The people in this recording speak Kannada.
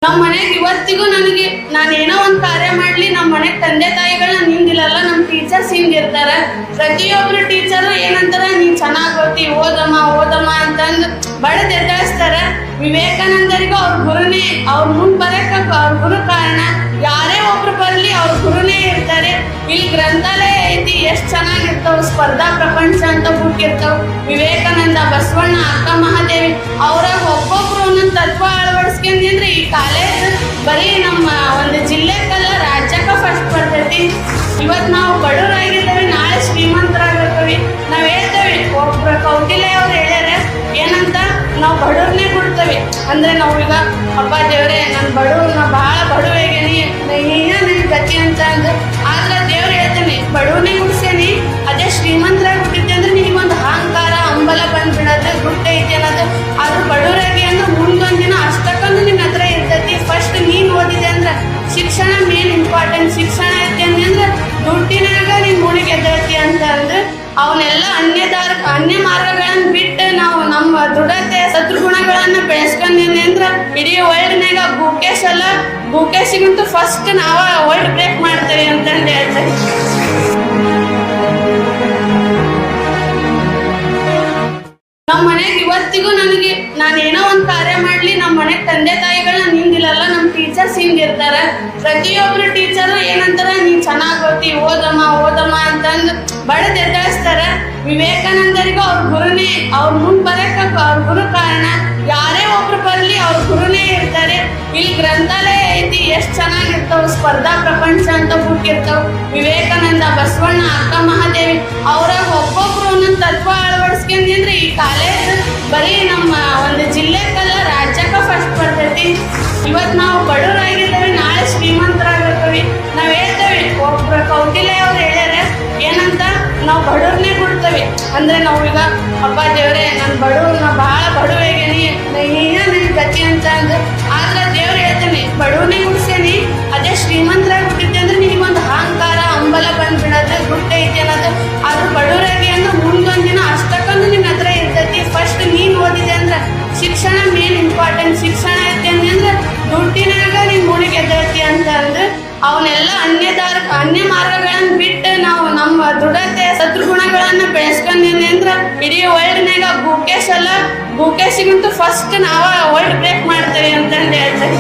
ನಮ್ಮ ಮನೆಗೆ ಇವತ್ತಿಗೂ ನನಗೆ ನಾನೇನೋ ಒಂದು ಕಾರ್ಯ ಮಾಡಲಿ ನಮ್ಮ ಮನೆಗೆ ತಂದೆ ತಾಯಿಗಳನ್ನ ನಿಂದಿಲ್ಲಲ್ಲ. ನಮ್ಮ ಟೀಚರ್ಸ್ ಹಿಂಗಿರ್ತಾರೆ. ಪ್ರತಿಯೊಬ್ಬರು ಟೀಚರು ಏನಂತಾರೆ, ನೀನು ಚೆನ್ನಾಗಿ ಓದ್ತಿ, ಓದಮ್ಮ ಅಂತಂದು ಬಡದು ಎದ್ದಾಯಿಸ್ತಾರೆ. ವಿವೇಕಾನಂದರಿಗೂ ಅವ್ರ ಗುರುನೇ, ಅವ್ರ ಮುಂದೆ ಬರೋಕೆ ಅವ್ರ ಗುರು ಕಾರಣ. ಯಾರೇ ಒಬ್ರು ಬರಲಿ ಅವ್ರ ಗುರುನೇ ಇರ್ತಾರೆ. ಇಲ್ಲಿ ಗ್ರಂಥಾಲಯ ಐತಿ, ಎಷ್ಟು ಚೆನ್ನಾಗಿರ್ತಾವೆ. ಸ್ಪರ್ಧಾ ಪ್ರಪಂಚ ಅಂತ ಬುಕ್ ಇರ್ತಾವೆ. ವಿವೇಕಾನಂದ, ಬಸವಣ್ಣ, ಅಕ್ಕ ಮಹಾದೇವಿ ಅವ್ರಾಗ ಒಬ್ಬೊಬ್ರು ಒಂದೊಂದು ತತ್ವ ಅಳವಡಿಸ್ಕೊಂಡ್ರೆ ಈ ಕಾಲೇಜ್ ಬರೀ ನಮ್ಮ ಒಂದು ಜಿಲ್ಲೆಗಲ್ಲ ರಾಜ್ಯಕ್ಕೆ ಫಸ್ಟ್ ಬರ್ತೈತಿ. ಇವತ್ತು ನಾವು ಬಡವರಾಗಿದ್ದೇವೆ, ನಾಳೆ ಶ್ರೀಮಂತರಾಗಿರ್ತೀವಿ. ನಾವು ಹೇಳ್ತೇವೆ, ಒಬ್ರು ಕೌಟಿಲ್ಯ ಅವ್ರು ಹೇಳ್ಯಾರ ಏನಂತ, ನಾವು ಬಡವ್ರನ್ನೇ ಕೊಡ್ತೇವೆ. ಅಂದ್ರೆ ನಾವೀಗ ಹಬ್ಬ ದೇವ್ರೆ ನಾನು ಬಡವ್ರು, ನಾ ಭಾಳ ಬಡವೇಗೇನಿ, ಏನ ನನಗೆ ಗತಿ ಅಂತ ಅಂದ್ರೆ, ಆದ್ರೆ ದೇವ್ರು ಹೇಳ್ತೇನೆ ಬಡವನೇ ಗುಡ್ಸೇನಿ. ಅದೇ ಶ್ರೀಮಂತರಾಗಿ ಹುಟ್ಟಿದ್ದೆ ಅಂದ್ರೆ ನಿನಗೊಂದು ಅಹಂಕಾರ ಅಂಬಲ ಬಂದ್ಬಿಡೋದು, ದುಡ್ಡು ಐತಿ ಅನ್ನೋದು. ಆದ್ರೆ ಬಡವರಾಗಿ ಅಂದ್ರೆ ಮುಂದೊಂದು ದಿನ ಅಷ್ಟಕ್ಕೊಂದು ನಿನ್ನ ಹತ್ರ ಇರ್ತೈತಿ. ಫಸ್ಟ್ ನೀನು ಓದಿದೆ ಅಂದ್ರೆ ಶಿಕ್ಷಣ ಮೇನ್ ಇಂಪಾರ್ಟೆಂಟ್. ಶಿಕ್ಷಣ ಐತಿ ಅಂದ್ರೆ ದುಡ್ಡಿನಾಗ ನೀನು ಮುಳುಗಿ ಎದ್ದೇಳ್ತಿ ಅಂತ ಅಂದ್ರೆ ಅವನ್ನೆಲ್ಲ ಅನ್ಯ ಮಾರ್ಗಗಳನ್ನು ಬಿಟ್ಟು ನಾವು ನಮ್ಮ ದೃಢತೆ ಸದ್ಗುಣಗಳನ್ನ ಬೆಳೆಸ್ಕೊಂಡೇನೆ ಅಂದ್ರೆ ಇಡೀ ವರ್ಲ್ಡ್ನಾಗ ಭೂಕೇಶಿಗಂತೂ ಫಸ್ಟ್ ನಾವ ವರ್ಲ್ಡ್ ಬ್ರೇಕ್ ಮಾಡ್ತೇವೆ ಅಂತಂದು ಹೇಳ್ತೇವೆ. ನಮ್ಮ ಮನೆಗೆ ಇವತ್ತಿಗೂ ನನಗೆ ನಾನೇನೋ ಒಂದು ಕಾರ್ಯ ಮಾಡಲಿ ನಮ್ಮ ಮನೆಗೆ ತಂದೆ ತಾಯಿಗಳನ್ನ ನಿಂದಿಲ್ಲಲ್ಲ. ನಮ್ಮ ಟೀಚರ್ಸ್ ಹಿಂಗಿರ್ತಾರೆ. ಪ್ರತಿಯೊಬ್ಬರು ಟೀಚರು ಏನಂತಾರೆ, ನೀನು ಚೆನ್ನಾಗಿ ಓದ್ತಿ, ಓದಮ್ಮ ಅಂತಂದು ಬಡದು ಎದ್ದಾಯಿಸ್ತಾರೆ. ವಿವೇಕಾನಂದರಿಗೂ ಅವ್ರ ಗುರುನೇ, ಅವ್ರ ಮುಂದೆ ಬರೋಕೆ ಅವ್ರ ಗುರು ಕಾರಣ. ಯಾರೇ ಒಬ್ರು ಬರಲಿ ಅವ್ರ ಗುರುನೇ ಇರ್ತಾರೆ. ಇಲ್ಲಿ ಗ್ರಂಥಾಲಯ ಐತಿ, ಎಷ್ಟು ಚೆನ್ನಾಗಿರ್ತಾವೆ. ಸ್ಪರ್ಧಾ ಪ್ರಪಂಚ ಅಂತ ಬುಕ್ ಇರ್ತಾವೆ. ವಿವೇಕಾನಂದ, ಬಸವಣ್ಣ, ಅಕ್ಕ ಮಹಾದೇವಿ ಅವ್ರಾಗ ಒಬ್ಬೊಬ್ರು ಒಂದೊಂದು ತತ್ವ ಅಳವಡಿಸ್ಕೊಂಡ್ರೆ ಈ ಕಾಲೇಜ್ ಬರೀ ನಮ್ಮ ಒಂದು ಜಿಲ್ಲೆಗಲ್ಲ ರಾಜ್ಯಕ್ಕೆ ಫಸ್ಟ್ ಬರ್ತೈತಿ. ಇವತ್ತು ನಾವು ಬಡವರಾಗಿದ್ದೇವೆ, ನಾಳೆ ಶ್ರೀಮಂತರಾಗಿರ್ತೀವಿ. ನಾವು ಹೇಳ್ತೇವೆ, ಒಬ್ರು ಕೌಟಿಲ್ಯ ಅವ್ರು ಹೇಳ್ಯಾರ ಏನಂತ, ನಾವು ಬಡವ್ರನ್ನೇ ಕೊಡ್ತೇವೆ. ಅಂದ್ರೆ ನಾವೀಗ ಹಬ್ಬ ದೇವ್ರೆ ನಾನು ಬಡವ್ರು, ನಾ ಭಾಳ ಬಡವೇಗೇನಿ, ಏನ ನನಗೆ ಗತಿ ಅಂತ ಅಂದ್ರೆ, ಆದ್ರೆ ದೇವ್ರು ಹೇಳ್ತೇನೆ ಬಡವನೇ ಗುಡ್ಸೇನಿ. ಅದೇ ಶ್ರೀಮಂತರಾಗಿ ಹುಟ್ಟಿದ್ದೆ ಅಂದ್ರೆ ನಿನಗೊಂದು ಅಹಂಕಾರ ಅಂಬಲ ಬಂದ್ಬಿಡೋದು, ದುಡ್ಡು ಐತಿ ಅನ್ನೋದು. ಆದ್ರೆ ಬಡವರಾಗಿ ಅಂದ್ರೆ ಮುಂದೊಂದು ದಿನ ಅಷ್ಟಕ್ಕೊಂದು ನಿನ್ನ ಹತ್ರ ಇರ್ತೈತಿ. ಫಸ್ಟ್ ನೀನು ಓದಿದೆ ಅಂದ್ರೆ ಶಿಕ್ಷಣ ಮೇನ್ ಇಂಪಾರ್ಟೆಂಟ್. ಶಿಕ್ಷಣ ಐತಿ ಅಂದ್ರೆ ದುಡ್ಡಿನಾಗ ನೀನು ಮುಳುಗಿ ಎದ್ದೇಳ್ತಿ ಅಂತ ಅಂದ್ರೆ ಅವನ್ನೆಲ್ಲ ಅನ್ಯ ಮಾರ್ಗಗಳನ್ನು ಬಿಟ್ಟು ನಾವು ನಮ್ಮ ದೃಢತೆ ಸದ್ಗುಣಗಳನ್ನ ಬೆಳೆಸ್ಕೊಂಡೇನೆ ಅಂದ್ರೆ ಇಡೀ ವರ್ಲ್ಡ್ನಾಗ ಭೂಕೇಶಿಗಂತೂ ಫಸ್ಟ್ ನಾವ ವರ್ಲ್ಡ್ ಬ್ರೇಕ್ ಮಾಡ್ತೇವೆ ಅಂತಂದು ಹೇಳ್ತೇವೆ.